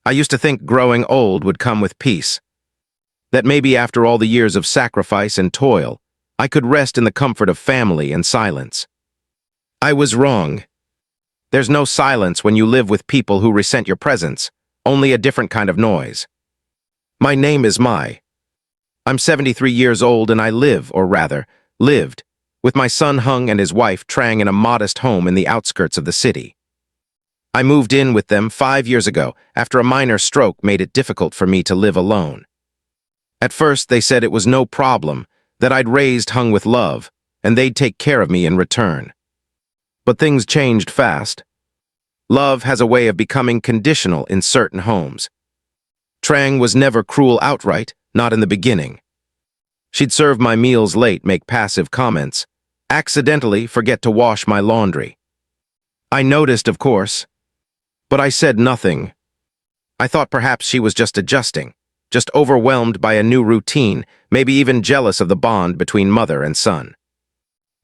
I used to think growing old would come with peace, that maybe after all the years of sacrifice and toil, I could rest in the comfort of family and silence. I was wrong. There's no silence when you live with people who resent your presence, only a different kind of noise. My name is Mai. I'm 73 years old and I live, or rather, lived, with my son Hung and his wife Trang in a modest home in the outskirts of the city. I moved in with them 5 years ago after a minor stroke made it difficult for me to live alone. At first, they said it was no problem, that I'd raised Hung with love, and they'd take care of me in return. But things changed fast. Love has a way of becoming conditional in certain homes. Trang was never cruel outright, not in the beginning. She'd serve my meals late, make passive comments, accidentally forget to wash my laundry. I noticed, of course, but I said nothing. I thought perhaps she was just adjusting, just overwhelmed by a new routine, maybe even jealous of the bond between mother and son.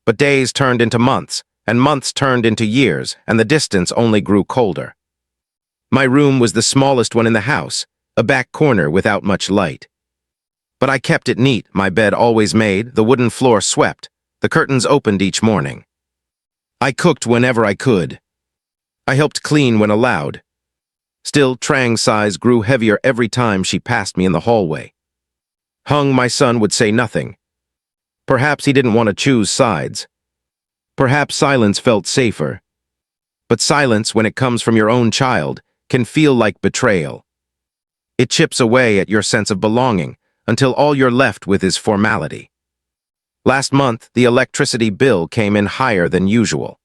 But days turned into months, and months turned into years, and the distance only grew colder. My room was the smallest one in the house, a back corner without much light. But I kept it neat, my bed always made, the wooden floor swept, the curtains opened each morning. I cooked whenever I could. I helped clean when allowed. Still, Trang's sighs grew heavier every time she passed me in the hallway. Hung, my son, would say nothing. Perhaps he didn't want to choose sides. Perhaps silence felt safer. But silence, when it comes from your own child, can feel like betrayal. It chips away at your sense of belonging until all you're left with is formality. Last month, the electricity bill came in higher than usual.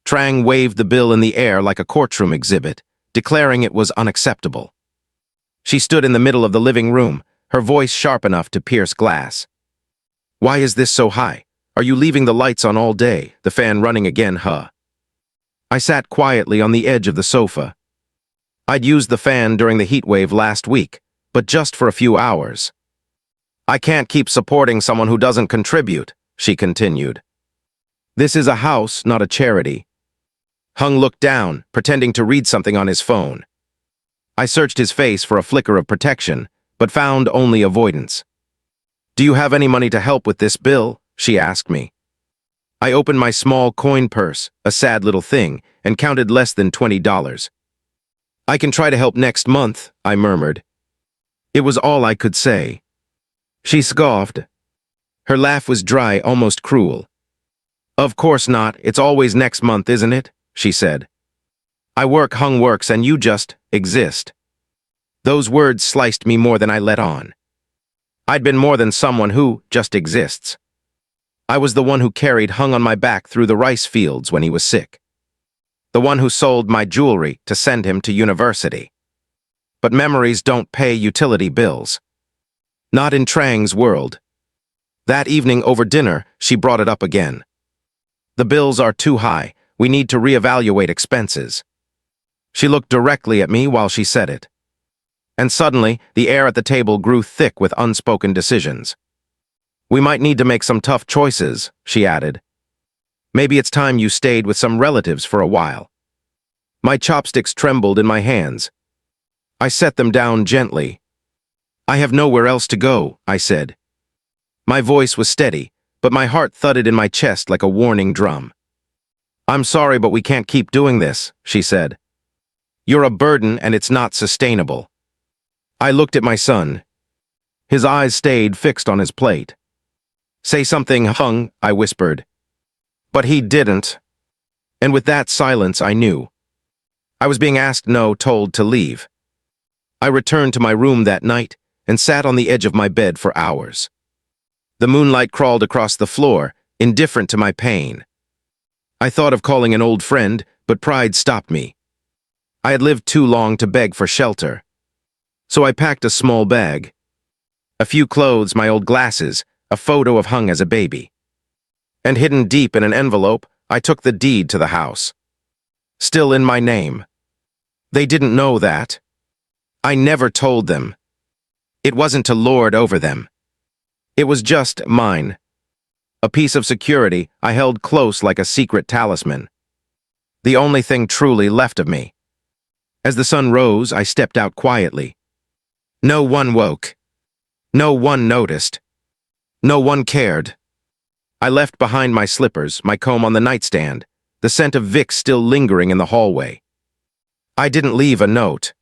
Trang waved the bill in the air like a courtroom exhibit, declaring it was unacceptable. She stood in the middle of the living room, her voice sharp enough to pierce glass. "Why is this so high? Are you leaving the lights on all day, the fan running again, huh?" I sat quietly on the edge of the sofa. I'd used the fan during the heat wave last week, but just for a few hours. "I can't keep supporting someone who doesn't contribute," she continued. "This is a house, not a charity." Hung looked down, pretending to read something on his phone. I searched his face for a flicker of protection, but found only avoidance. "Do you have any money to help with this bill?" she asked me. I opened my small coin purse, a sad little thing, and counted less than $20. "I can try to help next month," I murmured. It was all I could say. She scoffed. Her laugh was dry, almost cruel. "Of course not, it's always next month, isn't it?" she said. "I work, Hung works, and you just exist." Those words sliced me more than I let on. I'd been more than someone who just exists. I was the one who carried Hung on my back through the rice fields when he was sick. The one who sold my jewelry to send him to university. But memories don't pay utility bills. Not in Trang's world. That evening over dinner, she brought it up again. "The bills are too high. We need to reevaluate expenses." She looked directly at me while she said it. And suddenly, the air at the table grew thick with unspoken decisions. "We might need to make some tough choices," she added. "Maybe it's time you stayed with some relatives for a while." My chopsticks trembled in my hands. I set them down gently. "I have nowhere else to go," I said. My voice was steady, but my heart thudded in my chest like a warning drum. "I'm sorry, but we can't keep doing this," she said. "You're a burden and it's not sustainable." I looked at my son. His eyes stayed fixed on his plate. "Say something, Hung," I whispered. But he didn't. And with that silence, I knew. I was being asked no, told to leave. I returned to my room that night and sat on the edge of my bed for hours. The moonlight crawled across the floor, indifferent to my pain. I thought of calling an old friend, but pride stopped me. I had lived too long to beg for shelter. So I packed a small bag. A few clothes, my old glasses, a photo of Hung as a baby. And hidden deep in an envelope, I took the deed to the house. Still in my name. They didn't know that. I never told them. It wasn't to lord over them. It was just mine. A piece of security I held close like a secret talisman. The only thing truly left of me. As the sun rose, I stepped out quietly. No one woke. No one noticed. No one cared. I left behind my slippers, my comb on the nightstand, the scent of Vicks still lingering in the hallway. I didn't leave a note.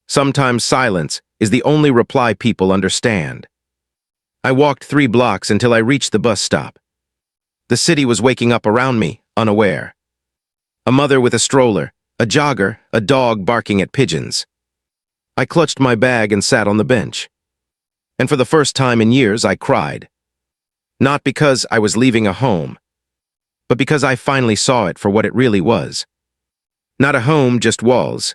Sometimes silence is the only reply people understand. I walked 3 blocks until I reached the bus stop. The city was waking up around me, unaware. A mother with a stroller, a jogger, a dog barking at pigeons. I clutched my bag and sat on the bench. And for the first time in years, I cried. Not because I was leaving a home, but because I finally saw it for what it really was. Not a home, just walls.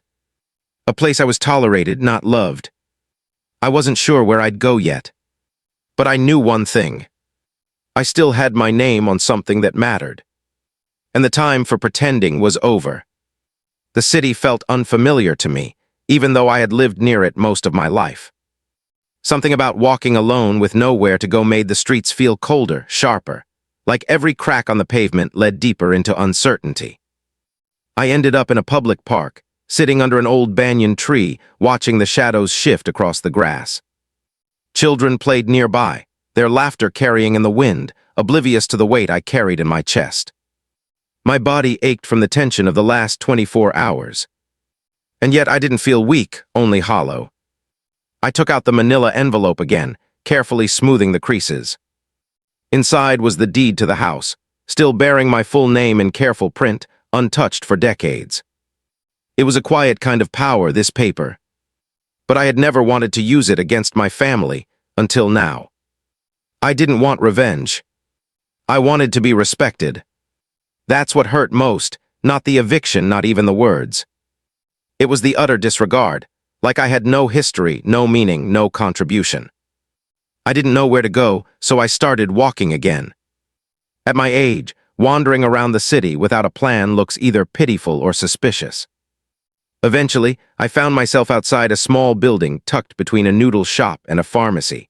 A place I was tolerated, not loved. I wasn't sure where I'd go yet. But I knew one thing. I still had my name on something that mattered. And the time for pretending was over. The city felt unfamiliar to me, even though I had lived near it most of my life. Something about walking alone with nowhere to go made the streets feel colder, sharper, like every crack on the pavement led deeper into uncertainty. I ended up in a public park, sitting under an old banyan tree, watching the shadows shift across the grass. Children played nearby, their laughter carrying in the wind, oblivious to the weight I carried in my chest. My body ached from the tension of the last 24 hours. And yet I didn't feel weak, only hollow. I took out the manila envelope again, carefully smoothing the creases. Inside was the deed to the house, still bearing my full name in careful print, untouched for decades. It was a quiet kind of power, this paper. But I had never wanted to use it against my family, until now. I didn't want revenge. I wanted to be respected. That's what hurt most, not the eviction, not even the words. It was the utter disregard, like I had no history, no meaning, no contribution. I didn't know where to go, so I started walking again. At my age, wandering around the city without a plan looks either pitiful or suspicious. Eventually, I found myself outside a small building tucked between a noodle shop and a pharmacy.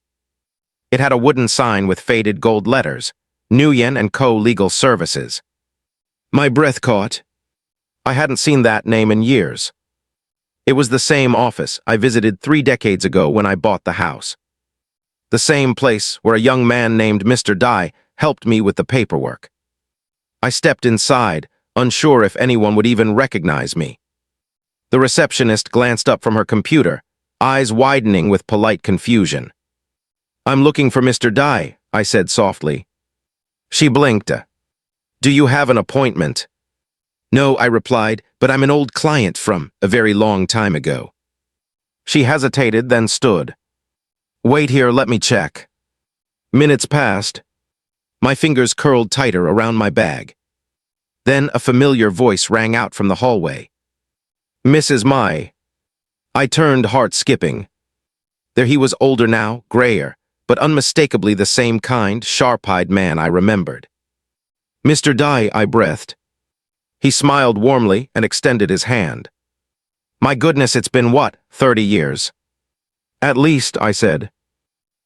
It had a wooden sign with faded gold letters, Nguyen & Co. Legal Services. My breath caught. I hadn't seen that name in years. It was the same office I visited 3 decades ago when I bought the house. The same place where a young man named Mr. Dai helped me with the paperwork. I stepped inside, unsure if anyone would even recognize me. The receptionist glanced up from her computer, eyes widening with polite confusion. "I'm looking for Mr. Dai," I said softly. She blinked. "Do you have an appointment?" "No," I replied, "but I'm an old client from a very long time ago." She hesitated, then stood. "Wait here, let me check." Minutes passed. My fingers curled tighter around my bag. Then a familiar voice rang out from the hallway. "Mrs. Mai." I turned, heart skipping. There he was, older now, grayer, but unmistakably the same kind, sharp-eyed man I remembered. "Mr. Dai," I breathed. He smiled warmly and extended his hand. "My goodness, it's been what, 30 years?" "At least," I said.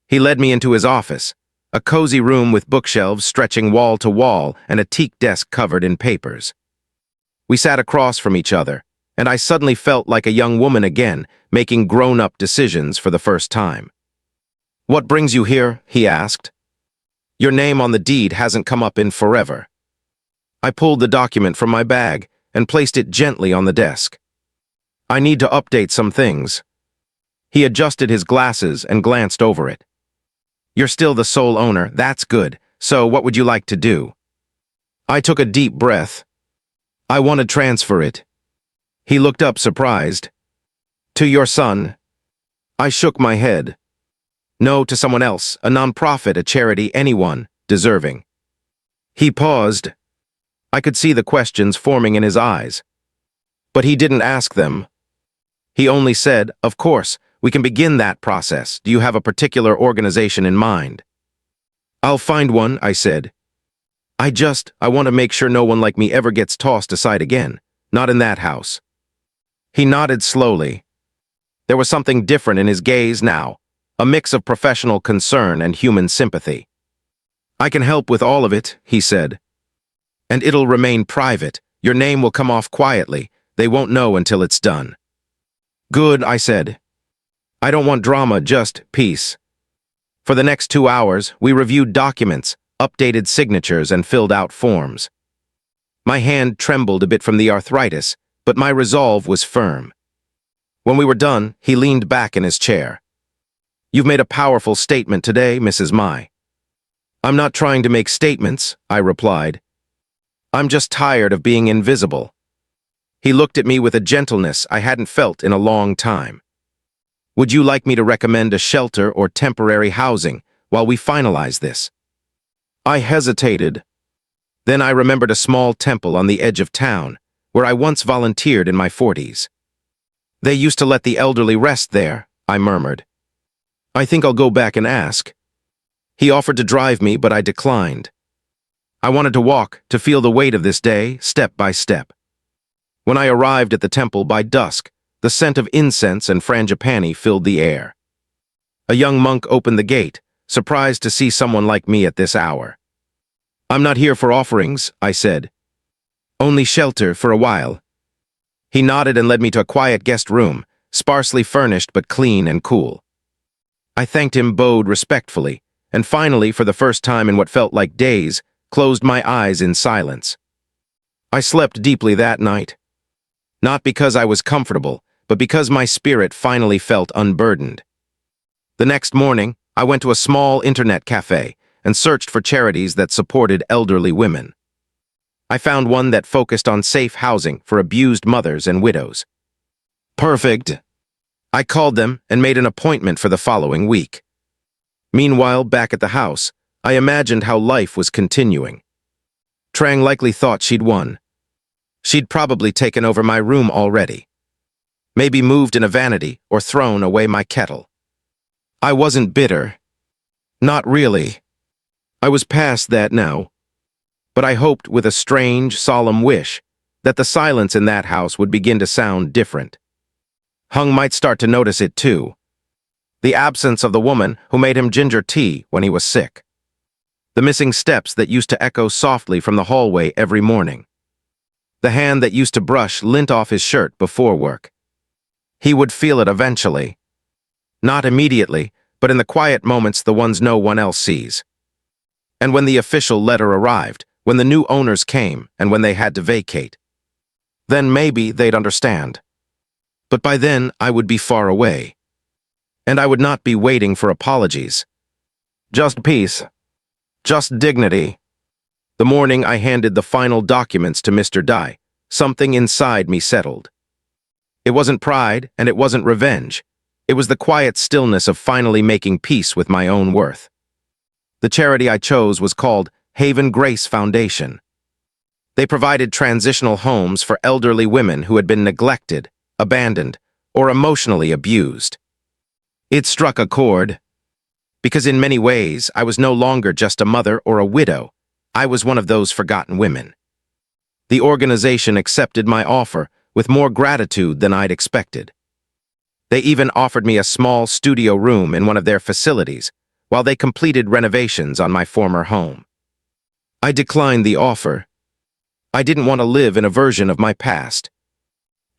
He led me into his office, a cozy room with bookshelves stretching wall to wall and a teak desk covered in papers. We sat across from each other, and I suddenly felt like a young woman again, making grown-up decisions for the first time. "What brings you here?" he asked. "Your name on the deed hasn't come up in forever." I pulled the document from my bag and placed it gently on the desk. "I need to update some things." He adjusted his glasses and glanced over it. "You're still the sole owner, that's good. So what would you like to do?" I took a deep breath. "I want to transfer it." He looked up surprised. "To your son?" I shook my head. "No, to someone else, a nonprofit, a charity, anyone deserving." He paused. I could see the questions forming in his eyes. But he didn't ask them. He only said, "Of course, we can begin that process. Do you have a particular organization in mind?" "I'll find one," I said. I want to make sure no one like me ever gets tossed aside again. Not in that house." He nodded slowly. There was something different in his gaze now, a mix of professional concern and human sympathy. "I can help with all of it," he said. "And it'll remain private. Your name will come off quietly. They won't know until it's done." Good, I said. I don't want drama, just peace. For the next 2 hours, we reviewed documents, updated signatures, and filled out forms. My hand trembled a bit from the arthritis, but my resolve was firm. When we were done, he leaned back in his chair. You've made a powerful statement today, Mrs. Mai. I'm not trying to make statements, I replied. I'm just tired of being invisible. He looked at me with a gentleness I hadn't felt in a long time. Would you like me to recommend a shelter or temporary housing while we finalize this? I hesitated. Then I remembered a small temple on the edge of town, where I once volunteered in my 40s. They used to let the elderly rest there, I murmured. I think I'll go back and ask. He offered to drive me, but I declined. I wanted to walk, to feel the weight of this day, step by step. When I arrived at the temple by dusk, the scent of incense and frangipani filled the air. A young monk opened the gate, surprised to see someone like me at this hour. I'm not here for offerings, I said. Only shelter for a while. He nodded and led me to a quiet guest room, sparsely furnished but clean and cool. I thanked him, bowed respectfully, and finally, for the first time in what felt like days, closed my eyes in silence. I slept deeply that night. Not because I was comfortable, but because my spirit finally felt unburdened. The next morning, I went to a small internet cafe and searched for charities that supported elderly women. I found one that focused on safe housing for abused mothers and widows. Perfect. I called them and made an appointment for the following week. Meanwhile, back at the house, I imagined how life was continuing. Trang likely thought she'd won. She'd probably taken over my room already. Maybe moved in a vanity or thrown away my kettle. I wasn't bitter. Not really. I was past that now. But I hoped with a strange, solemn wish that the silence in that house would begin to sound different. Hung might start to notice it too. The absence of the woman who made him ginger tea when he was sick. The missing steps that used to echo softly from the hallway every morning. The hand that used to brush lint off his shirt before work. He would feel it eventually. Not immediately, but in the quiet moments, the ones no one else sees. And when the official letter arrived, when the new owners came, and when they had to vacate, then maybe they'd understand. But by then, I would be far away. And I would not be waiting for apologies. Just peace. Just dignity. The morning I handed the final documents to Mr. Dai, something inside me settled. It wasn't pride, and it wasn't revenge. It was the quiet stillness of finally making peace with my own worth. The charity I chose was called Haven Grace Foundation. They provided transitional homes for elderly women who had been neglected, abandoned, or emotionally abused. It struck a chord, because in many ways I was no longer just a mother or a widow. I was one of those forgotten women. The organization accepted my offer with more gratitude than I'd expected. They even offered me a small studio room in one of their facilities while they completed renovations on my former home. I declined the offer. I didn't want to live in a version of my past.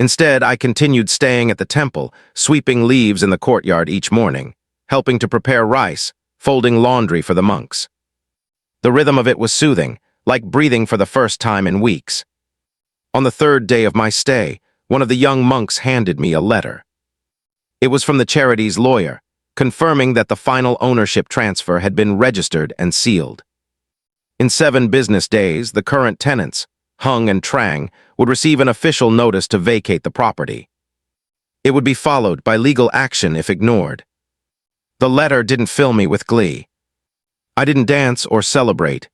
Instead, I continued staying at the temple, sweeping leaves in the courtyard each morning, helping to prepare rice, folding laundry for the monks. The rhythm of it was soothing, like breathing for the first time in weeks. On the third day of my stay, one of the young monks handed me a letter. It was from the charity's lawyer, confirming that the final ownership transfer had been registered and sealed. In 7 business days, the current tenants, Hung and Trang, would receive an official notice to vacate the property. It would be followed by legal action if ignored. The letter didn't fill me with glee. I didn't dance or celebrate.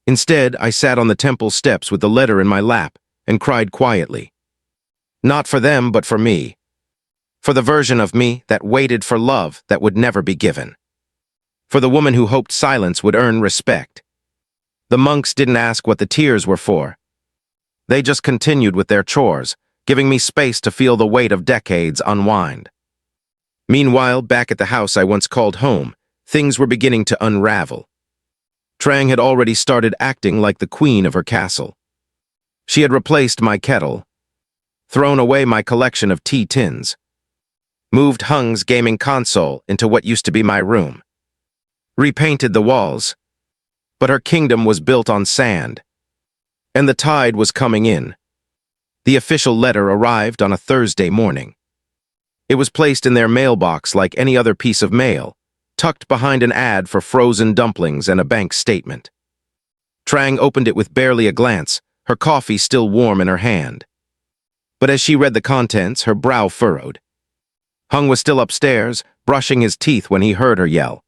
Instead, I sat on the temple steps with the letter in my lap and cried quietly. Not for them, but for me. For the version of me that waited for love that would never be given. For the woman who hoped silence would earn respect. The monks didn't ask what the tears were for. They just continued with their chores, giving me space to feel the weight of decades unwind. Meanwhile, back at the house I once called home, things were beginning to unravel. Trang had already started acting like the queen of her castle. She had replaced my kettle, thrown away my collection of tea tins, moved Hung's gaming console into what used to be my room, repainted the walls, but her kingdom was built on sand, and the tide was coming in. The official letter arrived on a Thursday morning. It was placed in their mailbox like any other piece of mail, tucked behind an ad for frozen dumplings and a bank statement. Trang opened it with barely a glance, her coffee still warm in her hand. But as she read the contents, her brow furrowed. Hung was still upstairs, brushing his teeth when he heard her yell.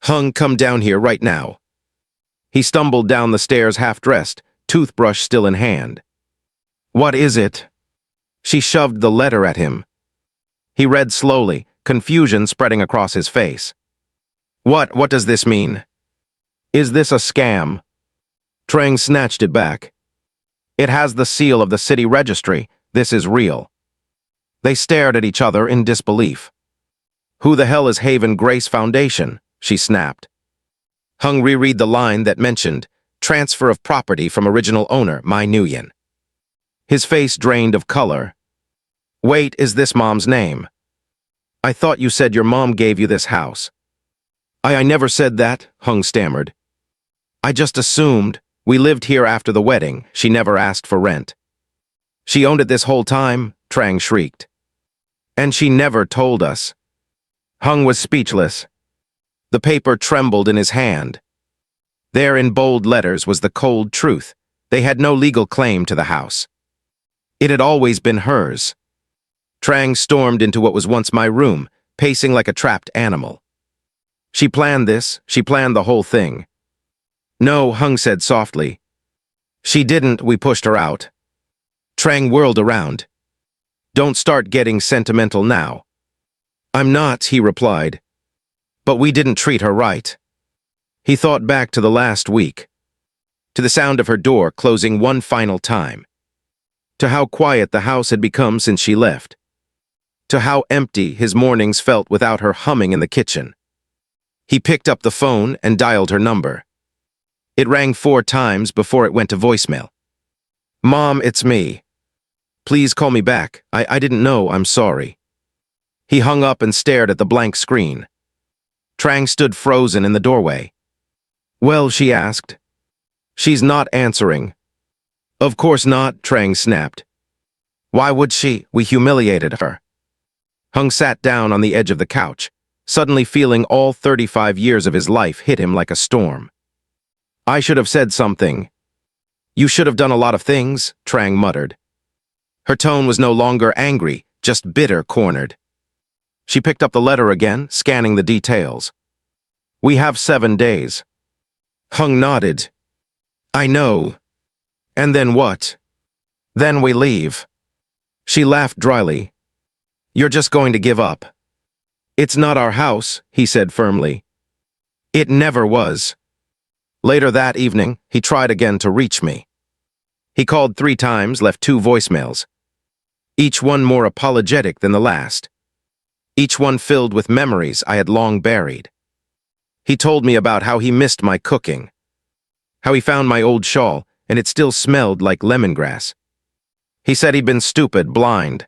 "Hung, come down here right now." He stumbled down the stairs half-dressed, toothbrush still in hand. "What is it?" She shoved the letter at him. He read slowly, confusion spreading across his face. What does this mean? Is this a scam?" Trang snatched it back. "It has the seal of the city registry. This is real." They stared at each other in disbelief. "Who the hell is Haven Grace Foundation?" she snapped. Hung reread the line that mentioned, "Transfer of property from original owner, Mai Nguyen." His face drained of color. "Wait, is this Mom's name? I thought you said your mom gave you this house." I never said that," Hung stammered. "I just assumed. We lived here after the wedding. She never asked for rent." "She owned it this whole time," Trang shrieked. "And she never told us." Hung was speechless. The paper trembled in his hand. There in bold letters was the cold truth. They had no legal claim to the house. It had always been hers. Trang stormed into what was once my room, pacing like a trapped animal. "She planned this. She planned the whole thing." "No," Hung said softly. "She didn't. We pushed her out." Trang whirled around. "Don't start getting sentimental now." "I'm not," he replied. "But we didn't treat her right." He thought back to the last week, to the sound of her door closing one final time, to how quiet the house had become since she left, to how empty his mornings felt without her humming in the kitchen. He picked up the phone and dialed her number. It rang 4 times before it went to voicemail. "Mom, it's me. Please call me back. I didn't know, I'm sorry." He hung up and stared at the blank screen. Trang stood frozen in the doorway. "Well," she asked. "She's not answering." "Of course not," Trang snapped. "Why would she? We humiliated her." Hung sat down on the edge of the couch, suddenly feeling all 35 years of his life hit him like a storm. "I should have said something." "You should have done a lot of things," Trang muttered. Her tone was no longer angry, just bitter cornered. She picked up the letter again, scanning the details. "We have 7 days." Hung nodded. "I know." "And then what?" "Then we leave." She laughed dryly. "You're just going to give up." "It's not our house," he said firmly. "It never was." Later that evening, he tried again to reach me. He called 3 times, left 2 voicemails, each one more apologetic than the last, each one filled with memories I had long buried. He told me about how he missed my cooking, how he found my old shawl and it still smelled like lemongrass. He said he'd been stupid, blind,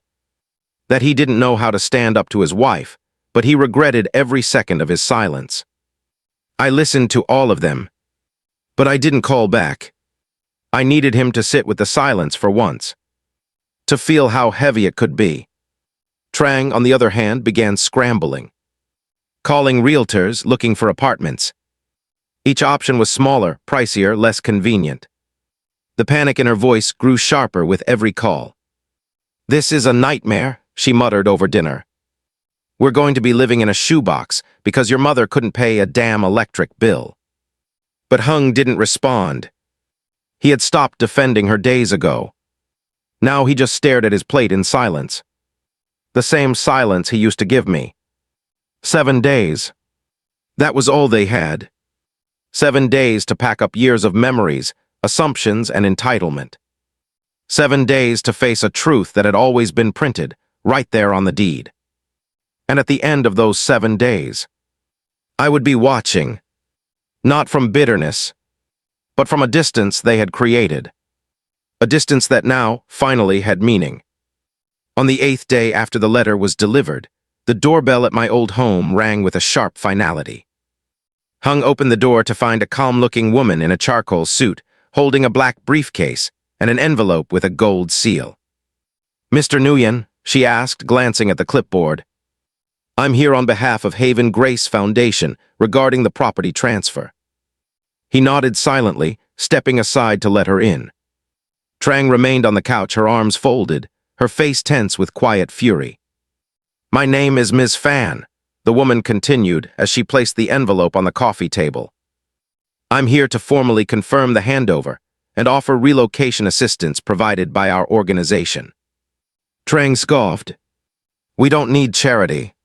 that he didn't know how to stand up to his wife, but he regretted every second of his silence. I listened to all of them, but I didn't call back. I needed him to sit with the silence for once, to feel how heavy it could be. Trang, on the other hand, began scrambling, calling realtors, looking for apartments. Each option was smaller, pricier, less convenient. The panic in her voice grew sharper with every call. "This is a nightmare," she muttered over dinner. "We're going to be living in a shoebox because your mother couldn't pay a damn electric bill." But Hung didn't respond. He had stopped defending her days ago. Now he just stared at his plate in silence. The same silence he used to give me. 7 days. That was all they had. 7 days to pack up years of memories, assumptions, and entitlement. 7 days to face a truth that had always been printed, right there on the deed. And at the end of those 7 days, I would be watching, not from bitterness, but from a distance they had created. A distance that now, finally, had meaning. On the 8th day after the letter was delivered, The doorbell at my old home rang with a sharp finality. Hung opened the door to find a calm-looking woman in a charcoal suit, holding a black briefcase and an envelope with a gold seal. "Mr. Nguyen," she asked, glancing at the clipboard. "I'm here on behalf of Haven Grace Foundation regarding the property transfer." He nodded silently, stepping aside to let her in. Trang remained on the couch, her arms folded, her face tense with quiet fury. "My name is Ms. Fan," the woman continued as she placed the envelope on the coffee table. "I'm here to formally confirm the handover and offer relocation assistance provided by our organization." Trang scoffed. "We don't need charity."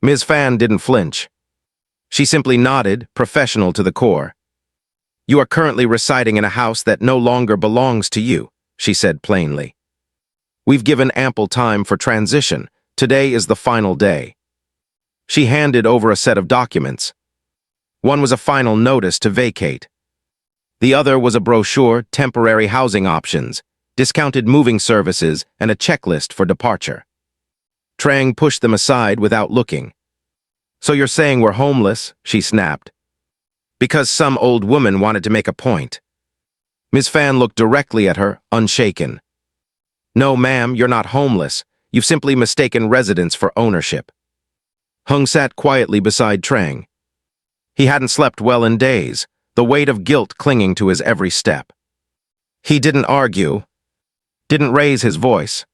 Ms. Fan didn't flinch. She simply nodded, professional to the core. "You are currently residing in a house that no longer belongs to you," she said plainly. "We've given ample time for transition. Today is the final day." She handed over a set of documents. One was a final notice to vacate. The other was a brochure, temporary housing options, discounted moving services, and a checklist for departure. Trang pushed them aside without looking. "So you're saying we're homeless?" she snapped. "Because some old woman wanted to make a point." Ms. Fan looked directly at her, unshaken. "No, ma'am, you're not homeless. You've simply mistaken residence for ownership." Hung sat quietly beside Trang. He hadn't slept well in days, the weight of guilt clinging to his every step. He didn't argue, didn't raise his voice,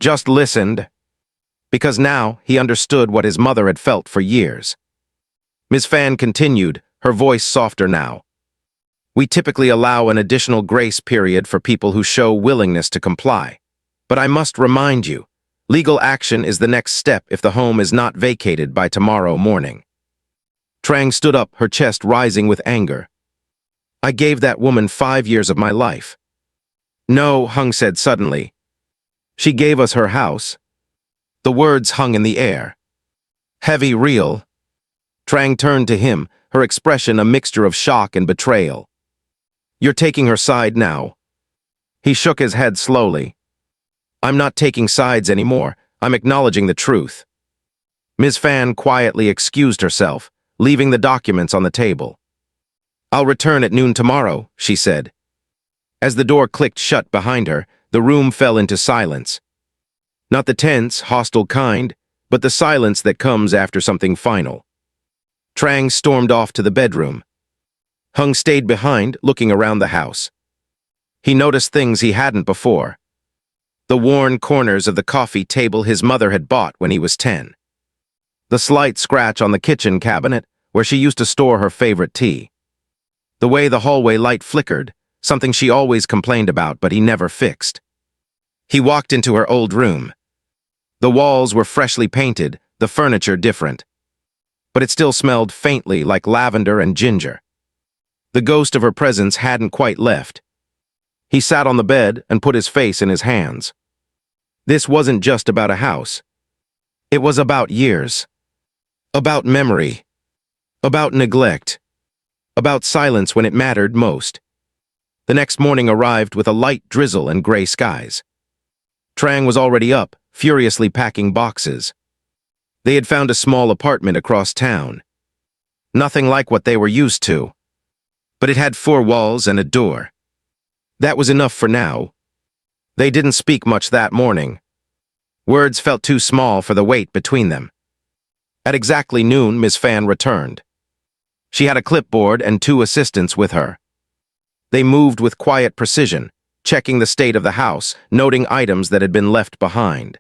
just listened, because now he understood what his mother had felt for years. Ms. Fan continued, her voice softer now. "We typically allow an additional grace period for people who show willingness to comply. But I must remind you, legal action is the next step if the home is not vacated by tomorrow morning." Trang stood up, her chest rising with anger. "I gave that woman 5 years of my life." "No," Hung said suddenly. "She gave us her house." The words hung in the air. Heavy, real. Trang turned to him, her expression a mixture of shock and betrayal. "You're taking her side now." He shook his head slowly. "I'm not taking sides anymore. I'm acknowledging the truth." Ms. Fan quietly excused herself, leaving the documents on the table. "I'll return at noon tomorrow," she said. As the door clicked shut behind her, the room fell into silence. Not the tense, hostile kind, but the silence that comes after something final. Trang stormed off to the bedroom. Hung stayed behind, looking around the house. He noticed things he hadn't before. The worn corners of the coffee table his mother had bought when he was 10. The slight scratch on the kitchen cabinet where she used to store her favorite tea. The way the hallway light flickered, something she always complained about but he never fixed. He walked into her old room. The walls were freshly painted, the furniture different. But it still smelled faintly like lavender and ginger. The ghost of her presence hadn't quite left. He sat on the bed and put his face in his hands. This wasn't just about a house. It was about years. About memory. About neglect. About silence when it mattered most. The next morning arrived with a light drizzle and gray skies. Trang was already up, furiously packing boxes. They had found a small apartment across town. Nothing like what they were used to. But it had 4 walls and a door. That was enough for now. They didn't speak much that morning. Words felt too small for the weight between them. At exactly noon, Ms. Fan returned. She had a clipboard and 2 assistants with her. They moved with quiet precision, checking the state of the house, noting items that had been left behind.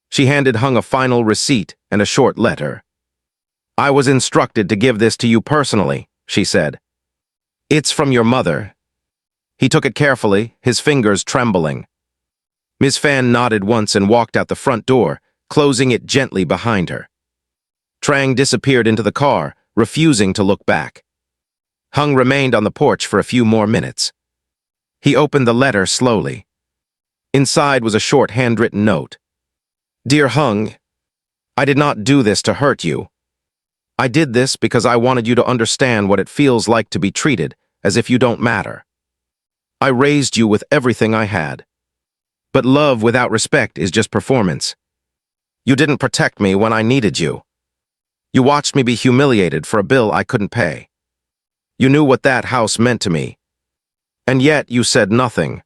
She handed Hung a final receipt and a short letter. "I was instructed to give this to you personally," she said. "It's from your mother." He took it carefully, his fingers trembling. Ms. Fan nodded once and walked out the front door, closing it gently behind her. Trang disappeared into the car, refusing to look back. Hung remained on the porch for a few more minutes. He opened the letter slowly. Inside was a short handwritten note. "Dear Hung, I did not do this to hurt you. I did this because I wanted you to understand what it feels like to be treated as if you don't matter. I raised you with everything I had. But love without respect is just performance. You didn't protect me when I needed you. You watched me be humiliated for a bill I couldn't pay. You knew what that house meant to me. And yet you said nothing.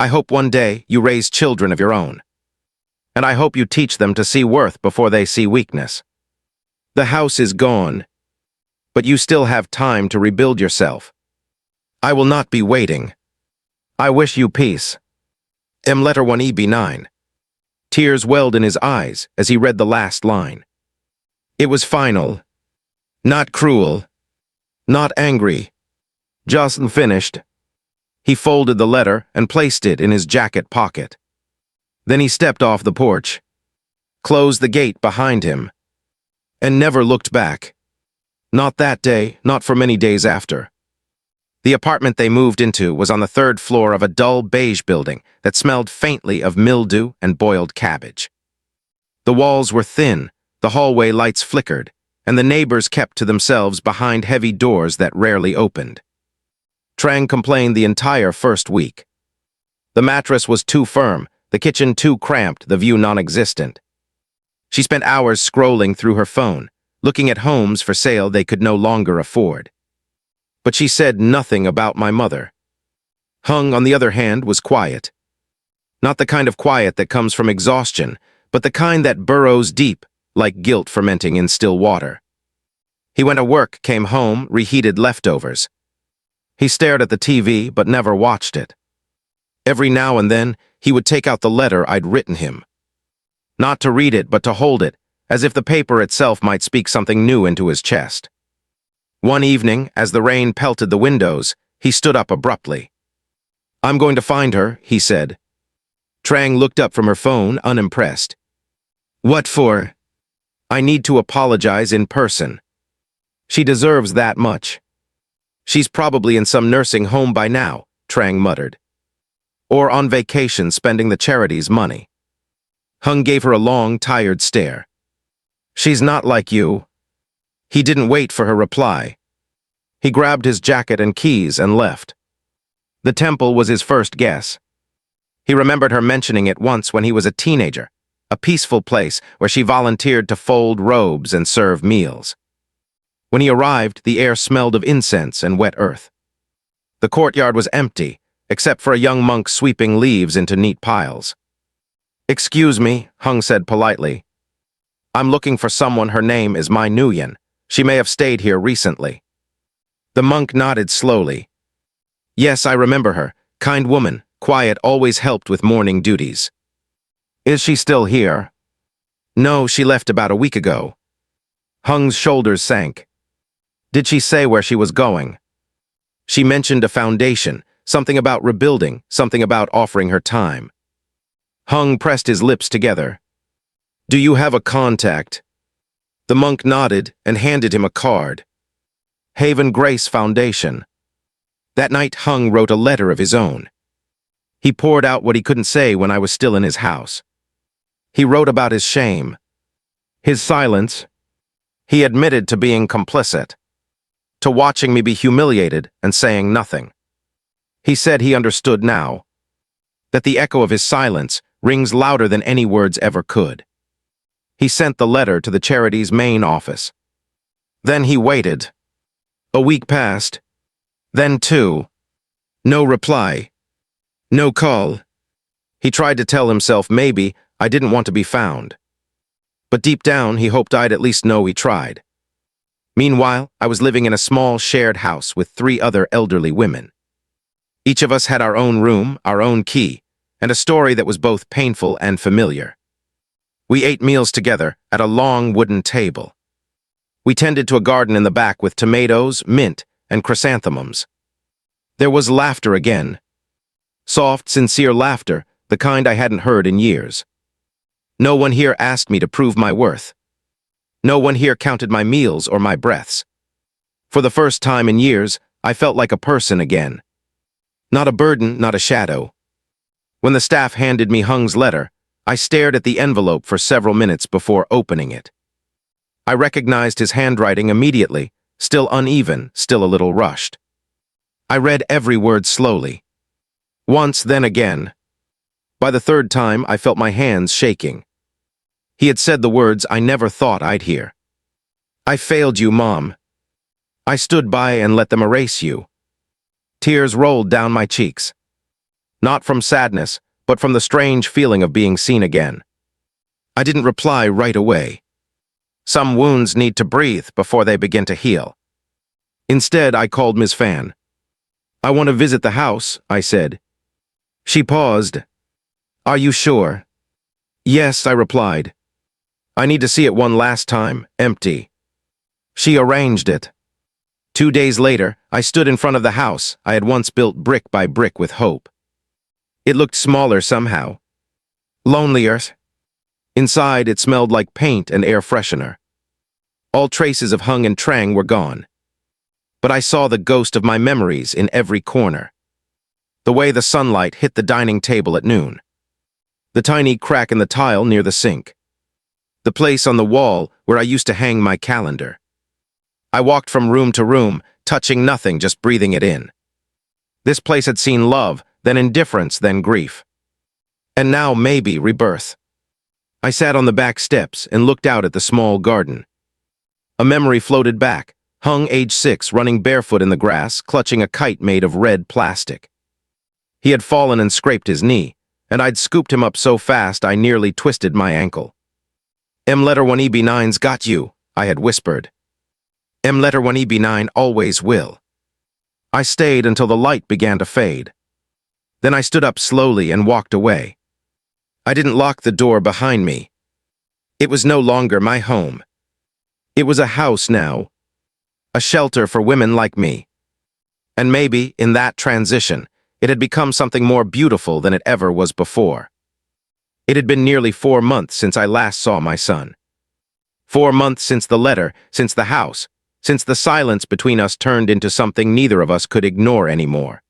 I hope one day you raise children of your own. And I hope you teach them to see worth before they see weakness. The house is gone, but you still have time to rebuild yourself. I will not be waiting. I wish you peace. M. Letter 1EB9. Tears welled in his eyes as he read the last line. It was final. Not cruel. Not angry. Just finished. He folded the letter and placed it in his jacket pocket. Then he stepped off the porch, closed the gate behind him, and never looked back. Not that day, not for many days after. The apartment they moved into was on the third floor of a dull beige building that smelled faintly of mildew and boiled cabbage. The walls were thin, the hallway lights flickered, and the neighbors kept to themselves behind heavy doors that rarely opened. Trang complained the entire first week. The mattress was too firm, the kitchen too cramped, the view non-existent. She spent hours scrolling through her phone, looking at homes for sale they could no longer afford. But she said nothing about my mother. Hung, on the other hand, was quiet. Not the kind of quiet that comes from exhaustion, but the kind that burrows deep, like guilt fermenting in still water. He went to work, came home, reheated leftovers. He stared at the TV, but never watched it. Every now and then, he would take out the letter I'd written him. Not to read it, but to hold it, as if the paper itself might speak something new into his chest. One evening, as the rain pelted the windows, he stood up abruptly. I'm going to find her, he said. Trang looked up from her phone, unimpressed. What for? I need to apologize in person. She deserves that much. She's probably in some nursing home by now, Trang muttered. Or on vacation spending the charity's money. Hung gave her a long, tired stare. She's not like you. He didn't wait for her reply. He grabbed his jacket and keys and left. The temple was his first guess. He remembered her mentioning it once when he was a teenager, a peaceful place where she volunteered to fold robes and serve meals. When he arrived, the air smelled of incense and wet earth. The courtyard was empty, except for a young monk sweeping leaves into neat piles. Excuse me, Hung said politely. I'm looking for someone. Her name is Mai Nguyen. She may have stayed here recently. The monk nodded slowly. Yes, I remember her. Kind woman, quiet, always helped with morning duties. Is she still here? No, she left about a week ago. Hung's shoulders sank. Did she say where she was going? She mentioned a foundation, something about rebuilding, something about offering her time. Hung pressed his lips together. Do you have a contact? The monk nodded and handed him a card. Haven Grace Foundation. That night, Hung wrote a letter of his own. He poured out what he couldn't say when I was still in his house. He wrote about his shame, his silence. He admitted to being complicit, to watching me be humiliated and saying nothing. He said he understood now, that the echo of his silence rings louder than any words ever could. He sent the letter to the charity's main office. Then he waited. A week passed. Then two. No reply. No call. He tried to tell himself maybe I didn't want to be found. But deep down, he hoped I'd at least know he tried. Meanwhile, I was living in a small shared house with 3 other elderly women. Each of us had our own room, our own key, and a story that was both painful and familiar. We ate meals together at a long wooden table. We tended to a garden in the back with tomatoes, mint, and chrysanthemums. There was laughter again. Soft, sincere laughter, the kind I hadn't heard in years. No one here asked me to prove my worth. No one here counted my meals or my breaths. For the first time in years, I felt like a person again. Not a burden, not a shadow. When the staff handed me Hung's letter, I stared at the envelope for several minutes before opening it. I recognized his handwriting immediately, still uneven, still a little rushed. I read every word slowly. Once, then again. By the third time, I felt my hands shaking. He had said the words I never thought I'd hear. I failed you, Mom. I stood by and let them erase you. Tears rolled down my cheeks. Not from sadness, but from the strange feeling of being seen again. I didn't reply right away. Some wounds need to breathe before they begin to heal. Instead, I called Ms. Fan. I want to visit the house, I said. She paused. Are you sure? Yes, I replied. I need to see it one last time, empty. She arranged it. 2 days later, I stood in front of the house I had once built brick by brick with hope. It looked smaller somehow. Lonelier. Inside, it smelled like paint and air freshener. All traces of Hung and Trang were gone. But I saw the ghost of my memories in every corner. The way the sunlight hit the dining table at noon. The tiny crack in the tile near the sink. The place on the wall where I used to hang my calendar. I walked from room to room, touching nothing, just breathing it in. This place had seen love, then indifference, then grief. And now maybe rebirth. I sat on the back steps and looked out at the small garden. A memory floated back, Hung, age 6, running barefoot in the grass, clutching a kite made of red plastic. He had fallen and scraped his knee, and I'd scooped him up so fast I nearly twisted my ankle. Letter 1EB9's got you, I had whispered. Letter 1EB9 always will. I stayed until the light began to fade. Then I stood up slowly and walked away. I didn't lock the door behind me. It was no longer my home. It was a house now. A shelter for women like me. And maybe, in that transition, it had become something more beautiful than it ever was before. It had been nearly 4 months since I last saw my son. 4 months since the letter, since the house, since the silence between us turned into something neither of us could ignore anymore.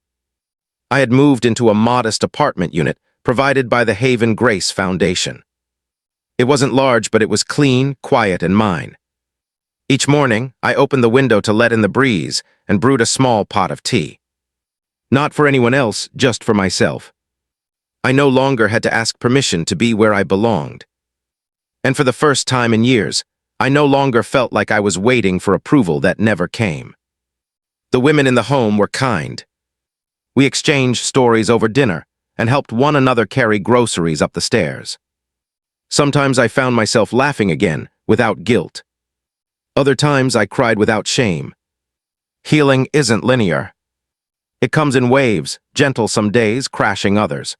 I had moved into a modest apartment unit provided by the Haven Grace Foundation. It wasn't large, but it was clean, quiet, and mine. Each morning, I opened the window to let in the breeze and brewed a small pot of tea. Not for anyone else, just for myself. I no longer had to ask permission to be where I belonged. And for the first time in years, I no longer felt like I was waiting for approval that never came. The women in the home were kind. We exchanged stories over dinner and helped one another carry groceries up the stairs. Sometimes I found myself laughing again, without guilt. Other times I cried without shame. Healing isn't linear. It comes in waves, gentle some days, crashing others.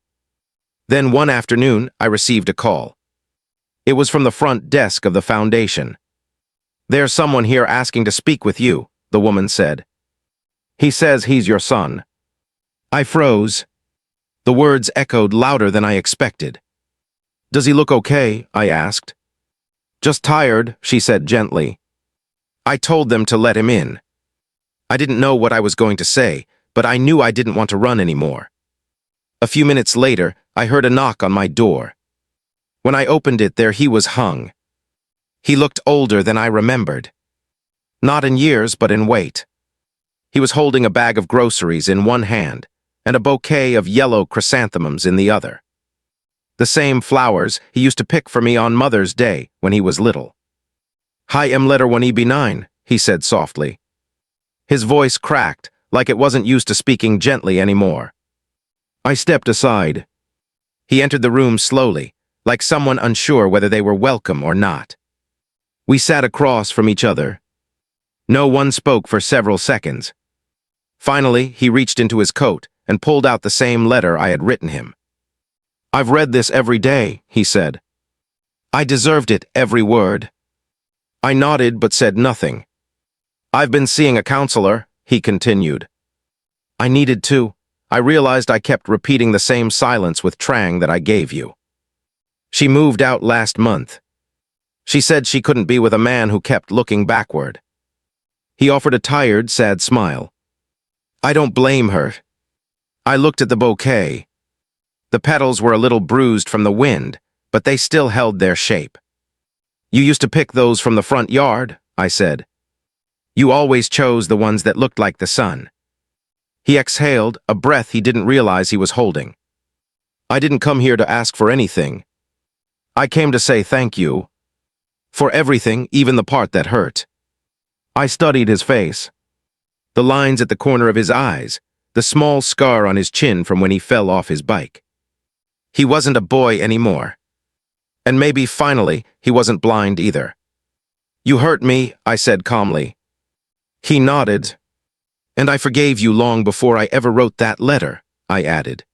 Then one afternoon, I received a call. It was from the front desk of the foundation. There's someone here asking to speak with you, the woman said. He says he's your son. I froze. The words echoed louder than I expected. Does he look okay? I asked. Just tired, she said gently. I told them to let him in. I didn't know what I was going to say, but I knew I didn't want to run anymore. A few minutes later, I heard a knock on my door. When I opened it, there he was, Hung. He looked older than I remembered. Not in years, but in weight. He was holding a bag of groceries in one hand and a bouquet of yellow chrysanthemums in the other. The same flowers he used to pick for me on Mother's Day when he was little. Hi, Letter 1EB9, he said softly. His voice cracked, like it wasn't used to speaking gently anymore. I stepped aside. He entered the room slowly, like someone unsure whether they were welcome or not. We sat across from each other. No one spoke for several seconds. Finally, he reached into his coat and pulled out the same letter I had written him. I've read this every day, he said. I deserved it, every word. I nodded but said nothing. I've been seeing a counselor, he continued. I needed to. I realized I kept repeating the same silence with Trang that I gave you. She moved out last month. She said she couldn't be with a man who kept looking backward. He offered a tired, sad smile. I don't blame her. I looked at the bouquet. The petals were a little bruised from the wind, but they still held their shape. You used to pick those from the front yard, I said. You always chose the ones that looked like the sun. He exhaled, a breath he didn't realize he was holding. I didn't come here to ask for anything. I came to say thank you. For everything, even the part that hurt. I studied his face. The lines at the corner of his eyes, the small scar on his chin from when he fell off his bike. He wasn't a boy anymore. And maybe, finally, he wasn't blind either. You hurt me, I said calmly. He nodded. And I forgave you long before I ever wrote that letter, I added.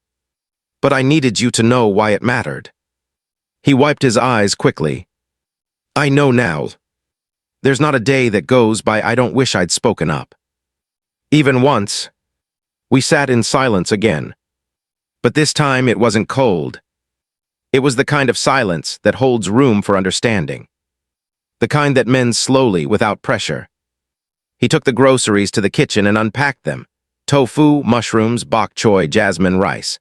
But I needed you to know why it mattered. He wiped his eyes quickly. I know now. There's not a day that goes by I don't wish I'd spoken up. Even once. We sat in silence again. But this time it wasn't cold. It was the kind of silence that holds room for understanding. The kind that mends slowly without pressure. He took the groceries to the kitchen and unpacked them. Tofu, mushrooms, bok choy, jasmine rice.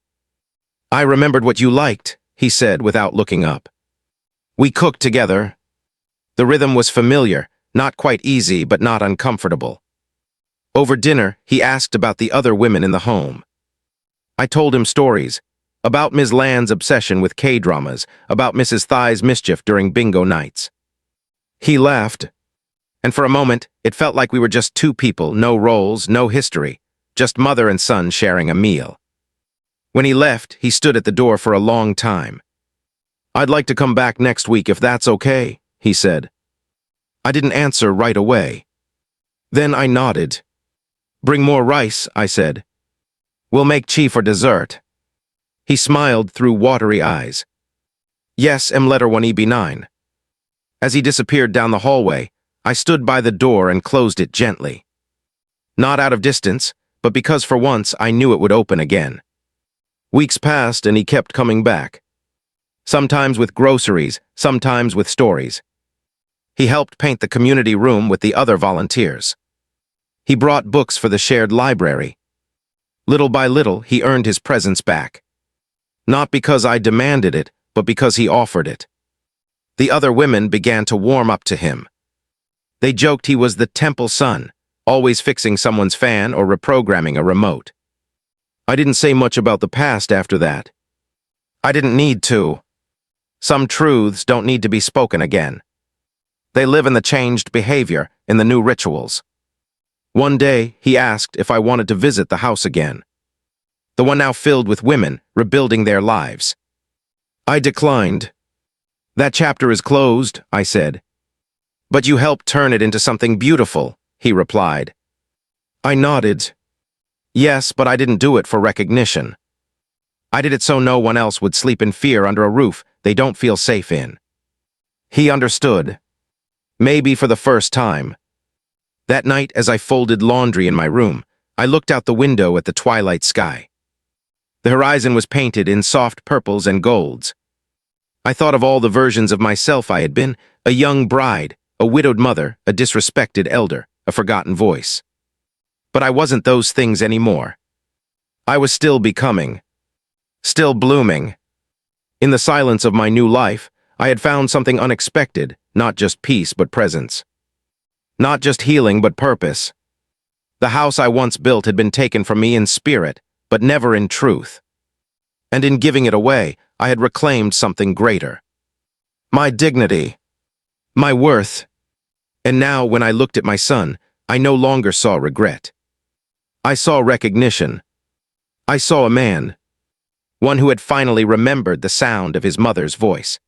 I remembered what you liked, he said without looking up. We cooked together. The rhythm was familiar, not quite easy but not uncomfortable. Over dinner, he asked about the other women in the home. I told him stories, about Ms. Land's obsession with K-dramas, about Mrs. Thai's mischief during bingo nights. He laughed, and for a moment, it felt like we were just two people, no roles, no history, just mother and son sharing a meal. When he left, he stood at the door for a long time. I'd like to come back next week if that's okay, he said. I didn't answer right away. Then I nodded. Bring more rice, I said. We'll make chi for dessert. He smiled through watery eyes. Yes, letter 1EB9. As he disappeared down the hallway, I stood by the door and closed it gently. Not out of distance, but because for once I knew it would open again. Weeks passed and he kept coming back. Sometimes with groceries, sometimes with stories. He helped paint the community room with the other volunteers. He brought books for the shared library. Little by little, he earned his presence back. Not because I demanded it, but because he offered it. The other women began to warm up to him. They joked he was the temple son, always fixing someone's fan or reprogramming a remote. I didn't say much about the past after that. I didn't need to. Some truths don't need to be spoken again. They live in the changed behavior, in the new rituals. One day, he asked if I wanted to visit the house again. The one now filled with women, rebuilding their lives. I declined. That chapter is closed, I said. But you helped turn it into something beautiful, he replied. I nodded. Yes, but I didn't do it for recognition. I did it so no one else would sleep in fear under a roof they don't feel safe in. He understood. Maybe for the first time. That night, as I folded laundry in my room, I looked out the window at the twilight sky. The horizon was painted in soft purples and golds. I thought of all the versions of myself I had been, a young bride, a widowed mother, a disrespected elder, a forgotten voice. But I wasn't those things anymore. I was still becoming. Still blooming. In the silence of my new life, I had found something unexpected, not just peace but presence. Not just healing but purpose. The house I once built had been taken from me in spirit, but never in truth. And in giving it away, I had reclaimed something greater. My dignity. My worth. And now, when I looked at my son, I no longer saw regret. I saw recognition. I saw a man. One who had finally remembered the sound of his mother's voice.